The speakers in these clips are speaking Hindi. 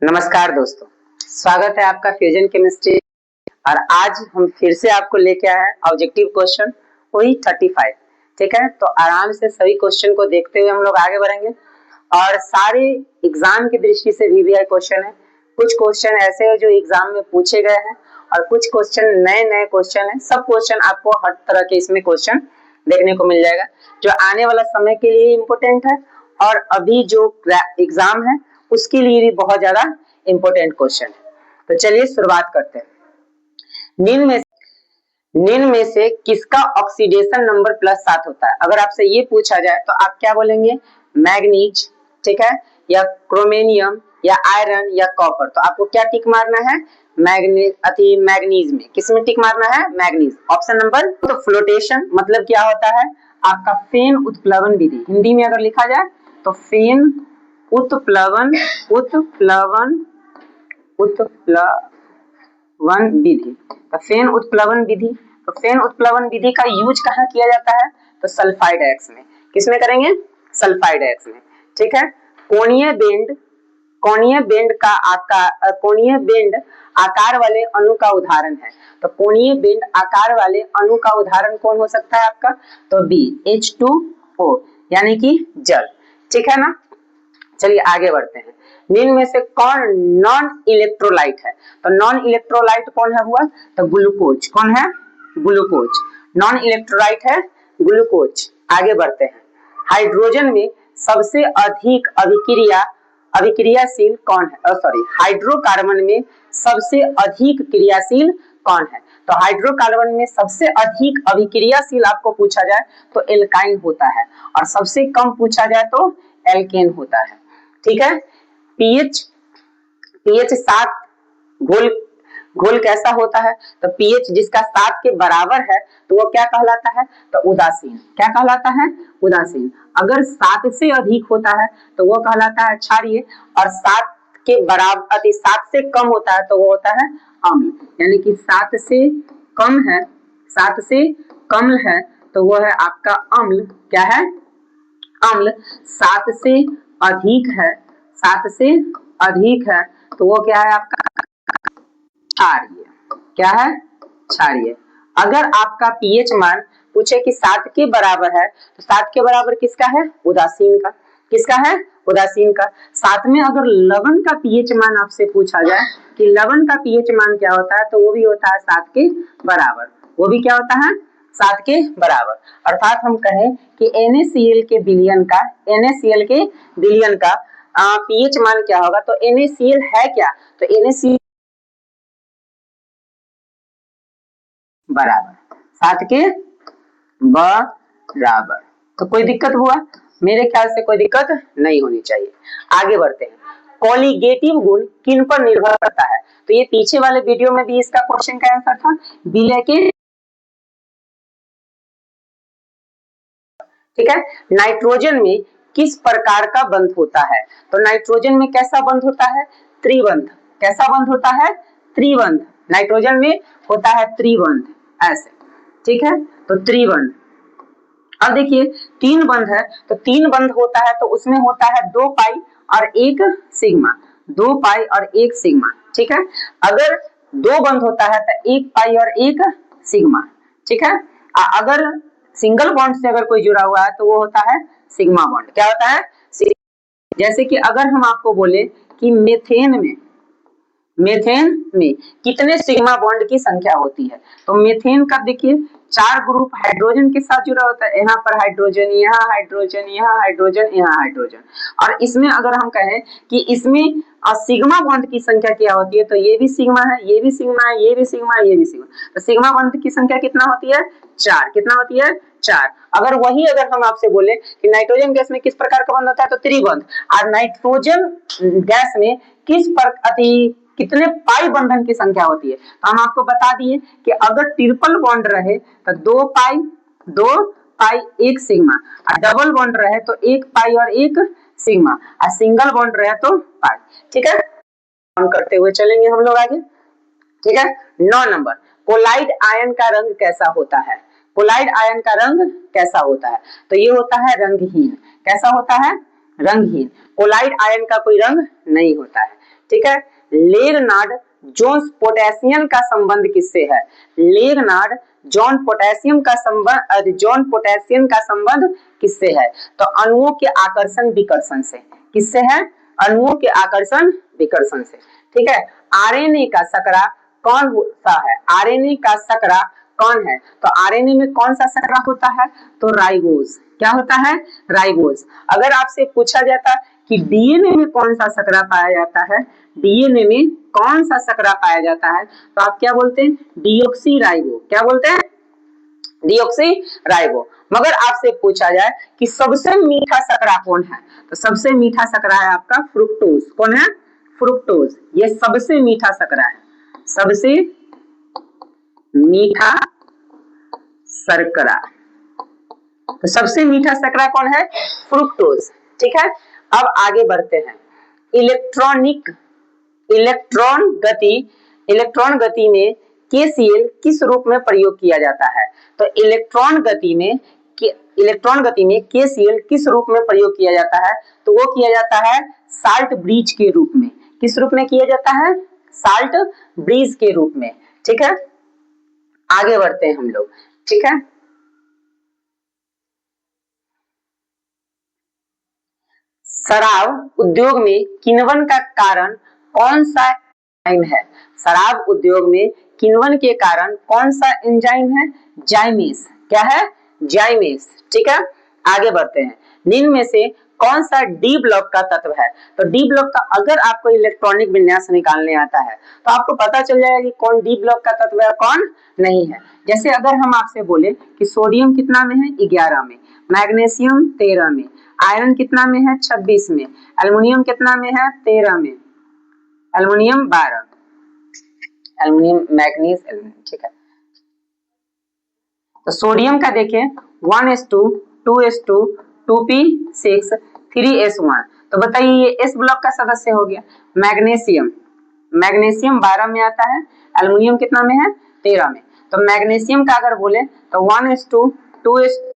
नमस्कार दोस्तों, स्वागत है आपका फ्यूजन केमिस्ट्री। और आज हम फिर से आपको लेके आए हैं ऑब्जेक्टिव क्वेश्चन वही 35। ठीक है, तो आराम से सभी क्वेश्चन को देखते हुए हम लोग आगे बढ़ेंगे। और सारे एग्जाम की दृष्टि से वीवीआई क्वेश्चन है। कुछ क्वेश्चन ऐसे हैं जो एग्जाम में पूछे गए हैं और कुछ क्वेश्चन नए नए क्वेश्चन है। सब क्वेश्चन आपको हर तरह के इसमें क्वेश्चन देखने को मिल जाएगा जो आने वाला समय के लिए इम्पोर्टेंट है और अभी जो एग्जाम है उसके लिए भी बहुत ज्यादा इंपॉर्टेंट क्वेश्चन है। तो चलिए शुरुआत करते हैं। निम्न में से किसका ऑक्सीडेशन नंबर +7 होता है? अगर आपसे ये पूछा जाए तो आप क्या बोलेंगे? मैग्नीज, ठीक है, या क्रोमेनियम या आयरन या कॉपर। तो आपको क्या टिक मारना है? मैग्नीज में। किस में टिक मारना है? Manganese, option number. तो फ्लोटेशन मतलब क्या होता है? आपका फेन उत्प्लवन विधि। हिंदी में अगर लिखा जाए तो फेन उत्प्लवन विधि। तो फेन उत्प्लवन विधि, तो फेन उत्प्लवन विधि का यूज कहाँ किया जाता है? तो सल्फाइड एक्स में। किसमें करेंगे? सल्फाइड एक्स में। ठीक है, कोणीय बेंड आकार वाले अणु का उदाहरण है। तो कोणीय बेंड आकार वाले अणु का उदाहरण कौन हो सकता है आपका? तो बी, H2O, यानी कि जल। ठीक है ना। चलिए आगे बढ़ते हैं। निम्न में से कौन नॉन इलेक्ट्रोलाइट है? तो नॉन इलेक्ट्रोलाइट कौन है हुआ? तो ग्लूकोज। कौन है? ग्लूकोज। नॉन इलेक्ट्रोलाइट है ग्लूकोज। आगे बढ़ते हैं। हाइड्रोजन में सबसे अधिक अभिक्रियाशील कौन है? हाइड्रोकार्बन में सबसे अधिक क्रियाशील कौन है? तो हाइड्रोकार्बन में सबसे अधिक अभिक्रियाशील आपको पूछा जाए तो एल्काइन होता है और सबसे कम पूछा जाए तो एल्केन होता है। ठीक है, पीएच 7 घोल कैसा होता है? तो पीएच जिसका 7 के बराबर है तो वो क्या कहलाता है? तो उदासीन। क्या कहलाता है? उदासीन। अगर 7 से अधिक होता है तो वो कहलाता है क्षारीय और 7 के बराबर 7 से कम होता है तो वो होता है अम्ल। यानी कि 7 से कम है तो वो है आपका अम्ल। क्या है? अम्ल। 7 से अधिक है तो वो क्या है आपका? क्षारीय। क्या है? क्षारीय। अगर आपका पीएच मान पूछे कि 7 के बराबर है तो 7 के बराबर किसका है? उदासीन का। किसका है? उदासीन का। साथ में अगर लवण का पीएच मान आपसे पूछा जाए कि लवण का पीएच मान क्या होता है तो वो भी होता है 7 के बराबर। वो भी क्या होता है? 7 के बराबर। अर्थात हम कहें कि NaCl के विलयन का पीएच मान क्या होगा? तो NaCl है क्या? तो NaCl बराबर 7 के बराबर। तो कोई दिक्कत हुआ? मेरे ख्याल से कोई दिक्कत नहीं होनी चाहिए। आगे बढ़ते हैं। कॉलीगेटिव गुण किन पर निर्भर करता है? तो ये पीछे वाले वीडियो में भी इसका क्वेश्चन का आंसर था। विलय के, ठीक है। नाइट्रोजन में किस प्रकार का बंध होता है? तो नाइट्रोजन में कैसा बंध होता है? त्रिबंध। कैसा बंध होता है? त्रिबंध। नाइट्रोजन में होता है त्रिबंध, ऐसे। ठीक है, तो त्रिबंध। अब देखिए 3 बंध है तो 3 बंध होता है तो उसमें होता है 2 पाई और 1 सिग्मा। 2 पाई और 1 सिग्मा। ठीक है, अगर 2 बंध होता है तो 1 पाई और 1 सिग्मा। ठीक है, अगर सिंगल बॉन्ड से अगर कोई जुड़ा हुआ है तो वो होता है सिग्मा बॉन्ड। क्या होता है? जैसे कि अगर हम आपको बोले कि मेथेन में कितने सिग्मा बॉन्ड की संख्या होती है? तो मेथेन का देखिए 4 ग्रुप हाइड्रोजन के साथ जुड़ा होता है। यहाँ पर हाइड्रोजन, यहाँ हाइड्रोजन, यहाँ हाइड्रोजन, यहाँ हाइड्रोजन। और इसमें अगर हम कहें कि इसमें सिग्मा बॉन्ड की संख्या क्या होती है? तो ये भी सिग्मा है, ये भी सिग्मा है, ये भी सिग्मा है, ये भी सिग्मा। तो सिग्मा बॉन्ड की संख्या कितना होती है? 4। कितना होती है? 4। अगर हम आपसे बोले कि नाइट्रोजन गैस में किस प्रकार का बंध होता है? तो त्रिबंध। और नाइट्रोजन गैस में कितने पाई बंधन की संख्या होती है? तो हम आपको बता दिए कि अगर ट्रिपल बॉन्ड रहे तो 2 पाई 1 सिग्मा, और डबल बॉन्ड रहे तो 1 पाई और 1 सिग्मा, और सिंगल बॉन्ड रहे तो पाई। ठीक है, करते हुए चलेंगे हम लोग आगे। ठीक है, 9 नंबर। कोलाइड आयन का रंग कैसा होता है? कोलाइड आयन का रंग कैसा होता है? तो ये होता है रंगहीन। कैसा होता है? रंगहीन। कोलाइड आयन का कोई रंग नहीं होता है, ठीक है। लेगनार्ड जोन्स पोटेशियम का संबंध किससे है? लेगनार्ड जॉन पोटेशियम का संबंध किससे है? तो अणुओं के आकर्षण विकर्षण से। किससे है? अणुओं के आकर्षण विकर्षण से, ठीक है। आरएनए का शकरा कौन सा है? आरएनए का शकरा कौन है? तो आरएनए में कौन सा शकरा होता है? तो राइबोज। क्या होता है? राइबोज। अगर आपसे पूछा जाता कि डीएनए में कौन सा शकरा पाया जाता है, डीएनए में कौन सा शकरा पाया जाता है, तो आप क्या बोलते हैं? Deoxy ribo. क्या बोलते हैं? Deoxy ribo. मगर आपसे पूछा जाए कि सबसे मीठा शकरा कौन है, तो सबसे मीठा शकरा है आपका फ्रुक्टोज। कौन है? फ्रुक्टोज। ये सबसे मीठा शकरा है, सबसे मीठा शर्करा। तो सबसे मीठा शकरा कौन है? फ्रुक्टोज, ठीक है। अब आगे बढ़ते हैं। इलेक्ट्रॉन गति में केसीएल किस रूप में प्रयोग किया जाता है? तो इलेक्ट्रॉन गति में केसीएल किस रूप में प्रयोग किया जाता है? तो वो किया जाता है साल्ट ब्रिज के रूप में। किस रूप में किया जाता है? साल्ट ब्रिज के रूप में, ठीक है। आगे बढ़ते हैं हम लोग, ठीक है। शराब उद्योग में किण्वन का कारण कौन सा एंजाइम है? शराब उद्योग में किण्वन के कारण कौन सा एंजाइम है? जाइमेस। क्या है? जाइमेस, ठीक है। आगे बढ़ते हैं। निम्न में से कौन सा डी ब्लॉक का तत्व है? तो डी ब्लॉक का अगर आपको इलेक्ट्रॉनिक विन्यास निकालने आता है तो आपको पता चल जाएगा कि कौन डी ब्लॉक का तत्व है, कौन नहीं है। जैसे अगर हम आपसे बोले कि सोडियम कितना में है? 11 में, मैग्नीशियम 13 में, आयरन कितना में है? 26 में, एल्युमिनियम कितना में है? 13 में, एल्युमिनियम 12, एल्युमिनियम मैग्नीज एल्युमिनियम, ठीक है। तो सोडियम का देखिए 1s2 2s2 2p6 3s1, तो बताइए ये एस ब्लॉक का सदस्य हो गया। मैग्नीशियम 12 में आता है, एल्युमिनियम कितना में है? 13 में। तो मैग्नीशियम का अगर बोले तो 1s2 2s2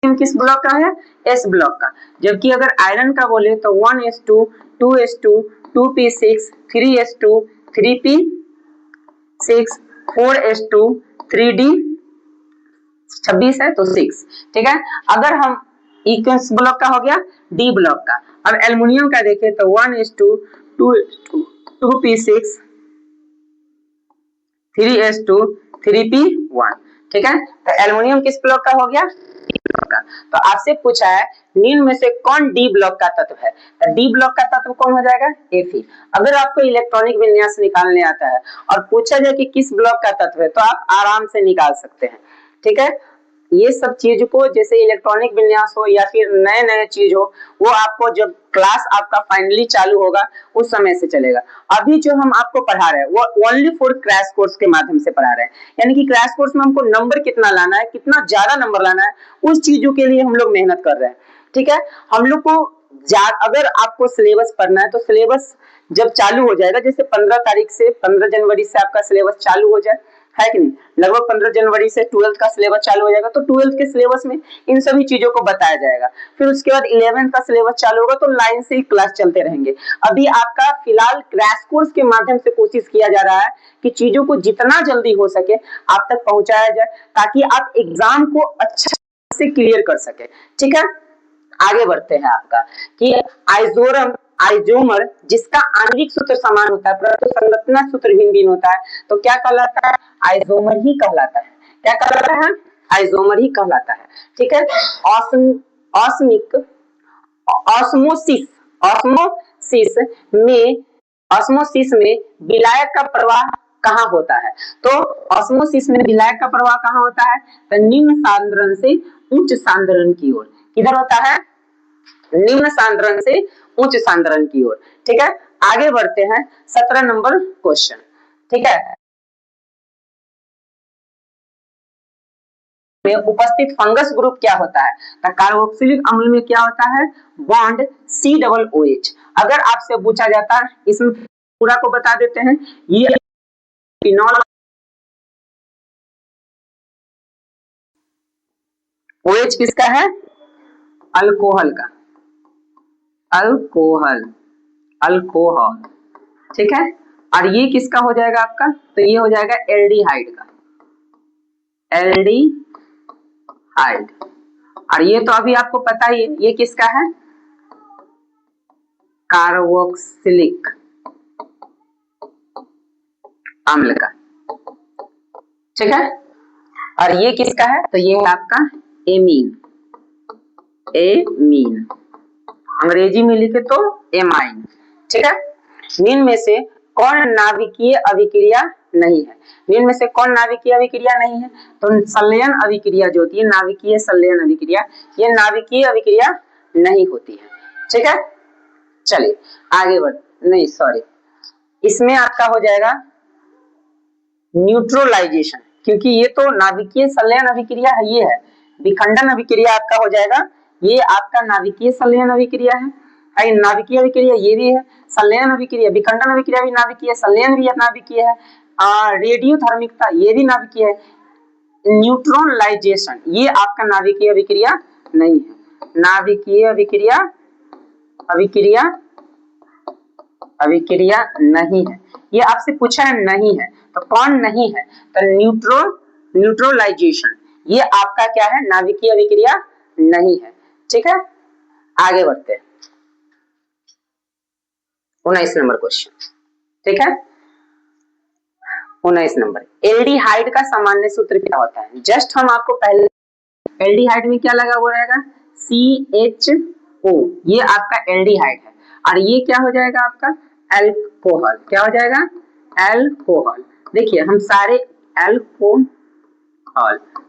किस ब्लॉक का है? एस ब्लॉक का। जबकि अगर आयरन का बोले तो 1s2 2s2 2p6 3s2 3p6 4s2 3d 26 है तो 6, ठीक है। अगर हम किस ब्लॉक का हो गया? डी ब्लॉक का। अब एल्युमिनियम का देखें तो 1s2 2s2 2p6 3s2 3p1, ठीक है। तो एल्युमिनियम किस ब्लॉक का हो गया? डी ब्लॉक का। तो आपसे पूछा है निम्न में से कौन डी ब्लॉक का तत्व है? तो डी ब्लॉक का तत्व कौन हो जाएगा? Fe। अगर आपको इलेक्ट्रॉनिक विन्यास निकालने आता है और पूछा जाए कि किस ब्लॉक का तत्व है, तो आप आराम से निकाल सकते हैं, ठीक है। ये सब चीज को जैसे इलेक्ट्रॉनिक विन्यास हो या फिर नए नए चीज हो, वो आपको जब क्लास आपका फाइनली चालू होगा उस समय से चलेगा। अभी जो हम आपको पढ़ा रहे हैं वो ओनली फॉर क्रैश कोर्स के माध्यम से पढ़ा रहे हैं, यानी कि क्रैश कोर्स में हमको नंबर कितना लाना है, कितना ज्यादा नंबर लाना है, उस चीजों के लिए हम लोग मेहनत कर रहे हैं, ठीक है। हम लोग को अगर आपको सिलेबस पढ़ना है तो सिलेबस जब चालू हो जाएगा, जैसे 15 तारीख से 15 जनवरी से आपका सिलेबस चालू हो जाए, है कि नहीं, लगभग 15 जनवरी से 12th का सिलेबस चालू हो जाएगा, तो 12th के सिलेबस में इन सभी चीजों को बताया जाएगा। फिर उसके बाद 11th का सिलेबस चालू होगा तो लाइन से ही क्लास चलते रहेंगे। अभी आपका फिलहाल क्रैश कोर्स के माध्यम से कोशिश किया जा रहा है कि चीजों को जितना जल्दी हो सके आप तक पहुंचाया जाए, ताकि आप एग्जाम को अच्छा से क्लियर कर सके, ठीक है। आगे बढ़ते हैं आपका कि आइजोमर जिसका आणविक सूत्र समान होता है परंतु संरचना सूत्र भिन्न भिन्न होता है, तो क्या कहलाता है? आइजोमर ही कहलाता है। क्या कहलाता है? आइजोमर ही कहलाता है, ठीक है। ऑस्मिक ऑस्मोसिस ऑस्मोसिस में ऑस्मोसिस में विलायक का प्रवाह कहाँ होता है? तो ऑस्मोसिस में विलायक का प्रवाह कहाँ होता है? तो निम्न सांद्रण से उच्च सांद्रण की ओर। किधर होता है? निम्न सांद्रण से उच्च सांद्रण की ओर, ठीक है। आगे बढ़ते हैं 17 नंबर क्वेश्चन, ठीक है। में उपस्थित फंगस ग्रुप क्या होता है? तो कार्बोक्सिलिक अम्ल में क्या होता है? Bond COOH। अगर आपसे पूछा जाता है, इसमें पूरा को बता देते हैं, ये फिनॉल OH किसका है? अल्कोहल का, अल्कोहल, अल्कोहल, ठीक है। और ये किसका हो जाएगा आपका? तो ये हो जाएगा एल्डिहाइड का, एल्डिहाइड। और ये तो अभी आपको पता ही है, ये किसका है? कार्बोक्सिलिक अम्ल का, ठीक है। और ये किसका है? तो ये है आपका एमीन, एमीन, अंग्रेजी में लिखे तो एमाइन, ठीक है। निम्न में से कौन नाभिकीय अभिक्रिया नहीं है? निम्न में से कौन नाभिकीय अभिक्रिया नहीं है? तो संलयन अभिक्रिया जो होती है, नाभिकीय संलयन अभिक्रिया, ये नाभिकीय अभिक्रिया नहीं होती है, ठीक है। चलिए आगे बढ़, नहीं सॉरी, इसमें आपका हो जाएगा न्यूट्रलाइजेशन, क्योंकि ये तो नाभिकीय संलयन अभिक्रिया है, ये है। विखंडन अभिक्रिया आपका हो जाएगा, ये आपका नाभिकीय संलयन अभिक्रिया है। नाभिकीय अभिक्रिया ये भी है, संलयन अभिक्रिया, विखंडन अभिक्रिया भी नाभिकीय, संलयन भी नाभिकीय है, रेडियोधर्मिकता ये भी नाभिकीय है। न्यूट्रलाइजेशन ये आपका नाभिकीय अभिक्रिया नहीं है, नाभिकीय अभिक्रिया, अभिक्रिया, अभिक्रिया नहीं है। ये आपसे पूछा है नहीं है, तो कौन नहीं है? तो न्यूट्रलाइजेशन ये आपका क्या है? नाभिकीय अभिक्रिया नहीं है, ठीक है। आगे बढ़ते हैं 19 नंबर क्वेश्चन, ठीक है। 19 नंबर, एल्डिहाइड का सामान्य सूत्र क्या होता है? जस्ट हम आपको पहले, एल्डिहाइड में क्या लगा हुआ रहेगा? CHO, ये आपका एल्डिहाइड है। और ये क्या हो जाएगा आपका? एल्कोहल, क्या हो जाएगा? एल्कोहल। देखिए हम सारे एल्कोहल,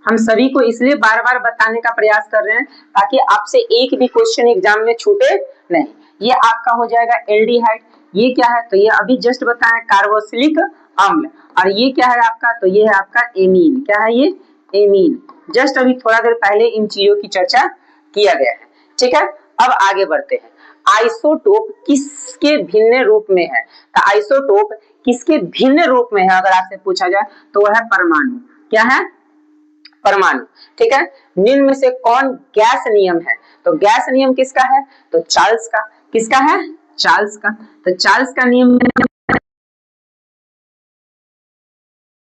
हम सभी को इसलिए बार बार बताने का प्रयास कर रहे हैं ताकि आपसे एक भी क्वेश्चन एग्जाम में छूटे नहीं। ये आपका हो जाएगा एल्डिहाइड। ये क्या है? तो ये अभी जस्ट बताया, कार्बोक्सिलिक अम्ल। और ये क्या है आपका? तो ये है आपका एमीन। क्या है ये? एमीन। जस्ट अभी थोड़ा देर पहले इन चीजों की चर्चा किया गया है, ठीक है। अब आगे बढ़ते हैं, आइसोटोप किसके भिन्न रूप में है? तो आइसोटोप किसके भिन्न रूप में है अगर आपसे पूछा जाए तो वह है परमाणु। क्या है? परमाणु, ठीक है। निम्न में से कौन गैस नियम है? तो गैस नियम किसका है? तो चार्ल्स का। किसका है? चार्ल्स का। तो चार्ल्स का नियम,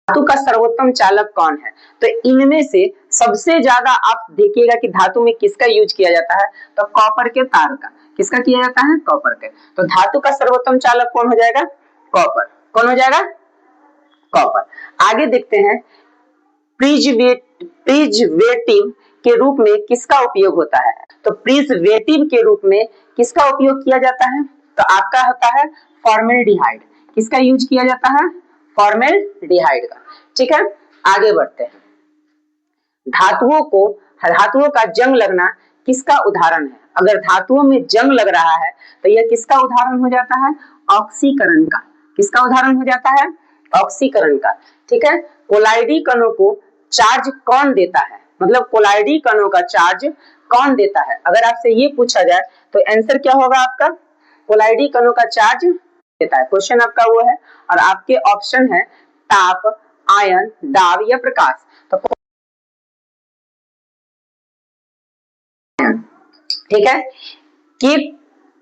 धातु का सर्वोत्तम चालक कौन है? तो इनमें से सबसे ज्यादा आप देखिएगा कि धातु में किसका यूज किया जाता है? तो कॉपर के तार का। किसका किया जाता है? कॉपर के। तो धातु का सर्वोत्तम चालक कौन हो जाएगा? कॉपर। कौन हो जाएगा? कॉपर। आगे देखते हैं, प्रिजर्वेटिव के रूप में किसका उपयोग होता है? तो प्रिजर्वेटिव के रूप में किसका उपयोग किया जाता है? तो आपका होता है फॉर्मेल्डिहाइड। किसका यूज किया जाता है? फॉर्मेल्डिहाइड का, ठीक है। आगे बढ़ते हैं, धातुओं का जंग लगना किसका उदाहरण है? अगर धातुओं में जंग लग रहा है तो यह किसका उदाहरण हो जाता है? ऑक्सीकरण का। किसका उदाहरण हो जाता है? ऑक्सीकरण का, ठीक है। कोलाइडी कणों को चार्ज कौन देता है? मतलब कोलाइडी कणों का चार्ज कौन देता है? अगर आपसे ये पूछा जाए तो आंसर क्या होगा आपका? कोलाइडी कणों का चार्ज देता है। क्वेश्चन आपका वो है, और आपके ऑप्शन है ताप, आयन, दाब या प्रकाश। तो ठीक है,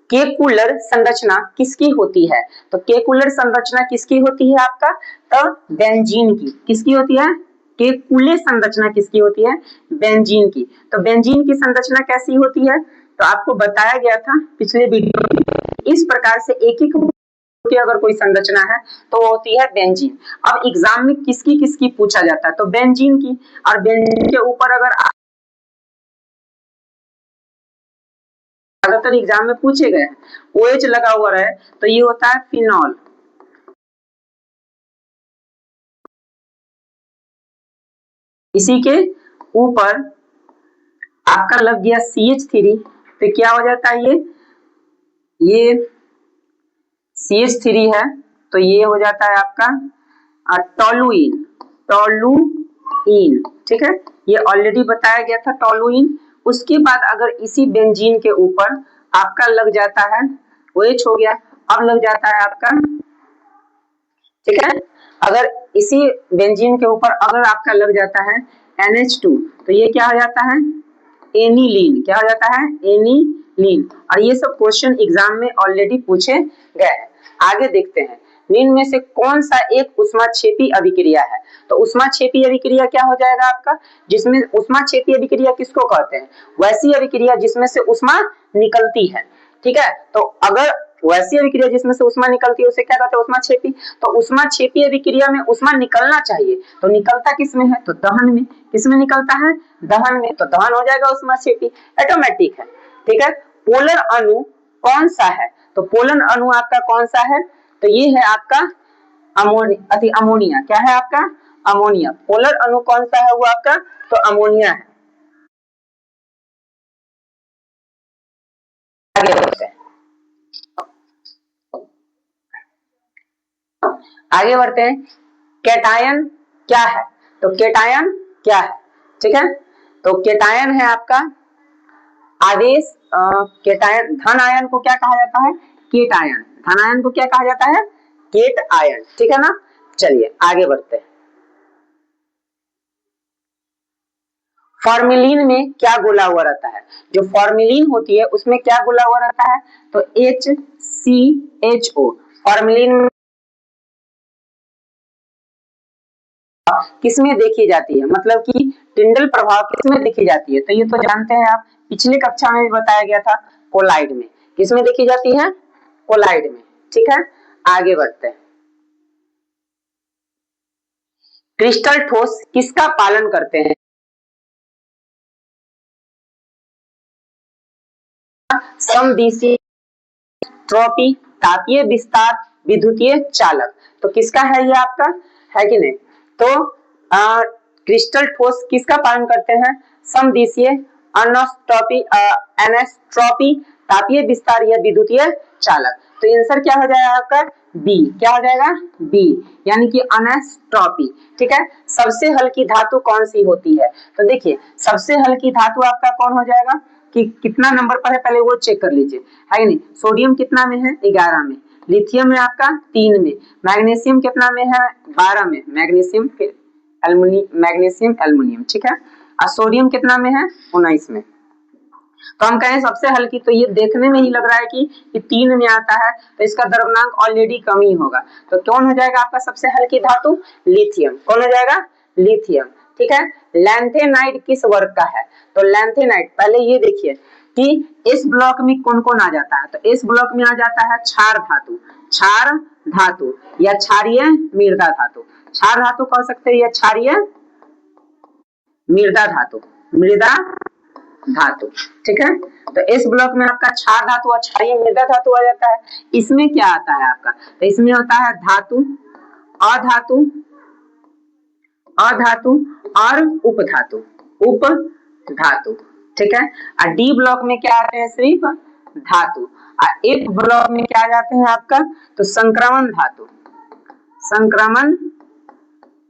केकुलर संरचना किसकी होती है? तो केकुलर संरचना किसकी होती है आपका? तो बेंजीन की। किसकी होती है? केकुले संरचना किसकी होती है? बेंजीन की। तो बेंजीन की संरचना कैसी होती है? तो आपको बताया गया था पिछले वीडियो में, इस प्रकार से एक एक की अगर कोई संरचना है तो वो होती है बेंजीन। अब एग्जाम में किसकी किसकी पूछा जाता है? तो बेंजीन की। और बेंजीन के ऊपर अगर ज्यादातर एग्जाम में पूछे गए OH लगा हुआ रहे तो ये होता है फिनॉल। इसी के ऊपर आपका लग गया CH3, तो क्या हो जाता है? ये CH3 है तो ये हो जाता है आपका टोलुइन, टोलुइन, ठीक है। ये ऑलरेडी बताया गया था टोलुइन। उसके बाद अगर इसी बेंजीन के ऊपर आपका लग जाता है OH हो गया, अब लग जाता है आपका, ठीक है। अगर इसी बेंजीन के ऊपर अगर आपका लग जाता है NH2 तो ये क्या हो जाता है? एनिलीन, क्या हो जाता है? एनिलीन। और ये सब क्वेश्चन एग्जाम में ऑलरेडी पूछे गए हैं। आगे देखते हैं, निम्न में से कौन सा एक ऊष्माक्षेपी अभिक्रिया है? तो ऊष्माक्षेपी अभिक्रिया क्या हो जाएगा आपका? जिसमें ऊष्माक्षेपी अभिक्रिया किसको कहते हैं? वैसी अभिक्रिया जिसमें से ऊष्मा निकलती है, ठीक है। तो अगर वैसी अभिक्रिया जिसमें से ऊष्मा निकलती है उसे क्या कहते हैं? ऊष्माक्षेपी। तो ऊष्माक्षेपी अभिक्रिया में ऊष्मा निकलना चाहिए, तो निकलता किसमें है? तो दहन में। किसमें निकलता है? दहन में। तो दहन हो जाएगा ऊष्माक्षेपी, ऑटोमेटिक है, ठीक है। पोलर अणु कौन सा है? तो पोलर अणु आपका कौन सा है? तो ये है आपका अमोनिया। क्या है आपका? अमोनिया। पोलर अणु कौन सा है वो आपका? तो अमोनिया है। आगे बढ़ते हैं, आगे बढ़ते हैं। कैटायन क्या है? तो कैटायन क्या है, ठीक है। तो कैटायन है आपका आवेश। कैटायन, धन आयन को क्या कहा जाता है? Cat ion. धन आयन को क्या कहा जाता है? केट आयन, ठीक है ना। चलिए आगे बढ़ते हैं। फॉर्मेलिन में क्या घुला हुआ रहता है? जो फॉर्मेलिन होती है उसमें क्या घुला हुआ रहता है? तो HCHO। फॉर्मेलिन किसमें देखी जाती है? मतलब कि टिंडल प्रभाव किसमें देखी जाती है? तो ये तो जानते हैं आप, पिछले कक्षा में भी बताया गया था, कोलाइड में। किसमें देखी जाती है? कोलाइड में, ठीक है। आगे बढ़ते हैं। क्रिस्टल ठोस किसका पालन करते हैं? समदिशीय, ट्रॉपी, तापीय विस्तार, विद्युतीय चालक। तो किसका है ये आपका? है कि नहीं? तो क्रिस्टल ठोस किसका पालन करते हैं? समदिशीय, अनस्ट्रॉपी, एनेस्ट्रॉपी, तापीय विस्तार या विद्युतीय चालक। तो आंसर क्या हो जाएगा आपका? बी। क्या हो जाएगा? बी, यानी कि अनेस्ट्रॉपी, ठीक है। सबसे हल्की धातु कौन सी होती है? तो देखिए, सबसे हल्की धातु आपका कौन हो जाएगा? कि कितना नंबर पर है पहले वो चेक कर लीजिए, है नहीं। सोडियम कितना में है? 11 में। लिथियम में आपका 3 में। मैग्नीशियम कितना में है? 12 में। मैग्नीशियम एल्युमिनियम, ठीक है। और सोडियम कितना में है? 19 में। तो हम कहें सबसे हल्की, तो ये देखने में ही लग रहा है कि 3 में आता है, तो इसका द्रव्यमान ऑलरेडी कम ही होगा। तो कौन हो जाएगा आपका सबसे हल्की धातु? लिथियम। कौन हो जाएगा? लिथियम, ठीक है। लैंथेनाइड किस वर्ग का है? तो लैंथेनाइड, पहले ये देखिए कि इस ब्लॉक में कौन कौन आ जाता है? तो इस ब्लॉक में आ जाता है क्षार धातु। क्षार धातु या क्षारीय मृदा धातु। क्षार धातु कह सकते हैं या क्षारीय मृदा धातु। मृदा धातु, ठीक है। तो इस ब्लॉक में आपका क्षार धातु और क्षारीय मृदा धातु आ जाता है। इसमें क्या आता है आपका? तो इसमें होता है धातु, अधातु, अधातु और उपधातु। उपधातु, ठीक है। और डी ब्लॉक में क्या आते हैं? सिर्फ धातु। और एफ ब्लॉक में क्या आ जाते हैं आपका? तो संक्रमण धातु। संक्रमण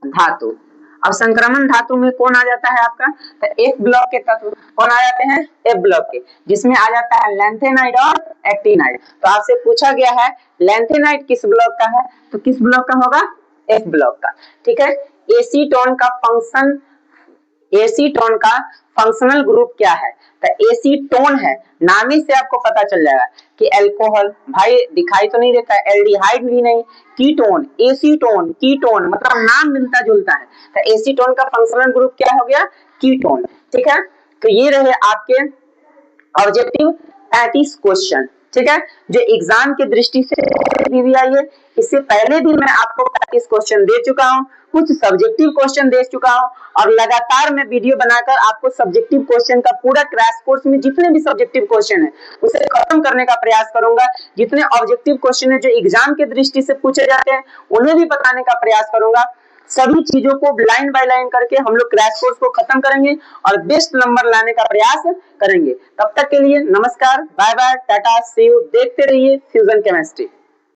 धातु। अब संक्रमण धातु में कौन आ जाता है आपका? तो एफ ब्लॉक के तत्व कौन आ जाते हैं? एफ ब्लॉक के, जिसमें आ जाता है लैंथेनाइड और एक्टिनाइड। तो आपसे पूछा गया है लैंथेनाइड किस ब्लॉक का है? तो किस ब्लॉक का होगा? एफ ब्लॉक का, ठीक है। एसीटोन का फंक्शन, एसीटोन का फंक्शनल ग्रुप क्या है? तो एसीटोन है, नाम ही से आपको पता चल जाएगा कि अल्कोहल, भाई दिखाई तो नहीं देता है, एल्डिहाइड भी नहीं, कीटोन, एसीटोन, कीटोन, मतलब नाम मिलता जुलता है। तो एसीटोन का फंक्शनल ग्रुप क्या हो गया? कीटोन, ठीक है। तो ये रहे आपके ऑब्जेक्टिव 35 क्वेश्चन, ठीक है, जो एग्जाम की दृष्टि से भी आई है। इससे पहले भी मैं आपको 35 क्वेश्चन दे चुका हूं, कुछ सब्जेक्टिव क्वेश्चन दे चुका हूं, और लगातार मैं वीडियो बनाकर आपको सब्जेक्टिव क्वेश्चन का पूरा क्रैश कोर्स में जितने भी सब्जेक्टिव क्वेश्चन है उसे खत्म करने का प्रयास करूंगा। जितने ऑब्जेक्टिव क्वेश्चन है जो एग्जाम की दृष्टि से पूछे जाते हैं उन्हें भी बताने का प्रयास करूंगा। सभी चीजों को लाइन बाय लाइन करके हम लोग क्रैश कोर्स को खत्म करेंगे और बेस्ट नंबर लाने का प्रयास करेंगे। तब तक के लिए नमस्कार, bye bye, tata, see you. देखते रहिए फ्यूजन केमिस्ट्री।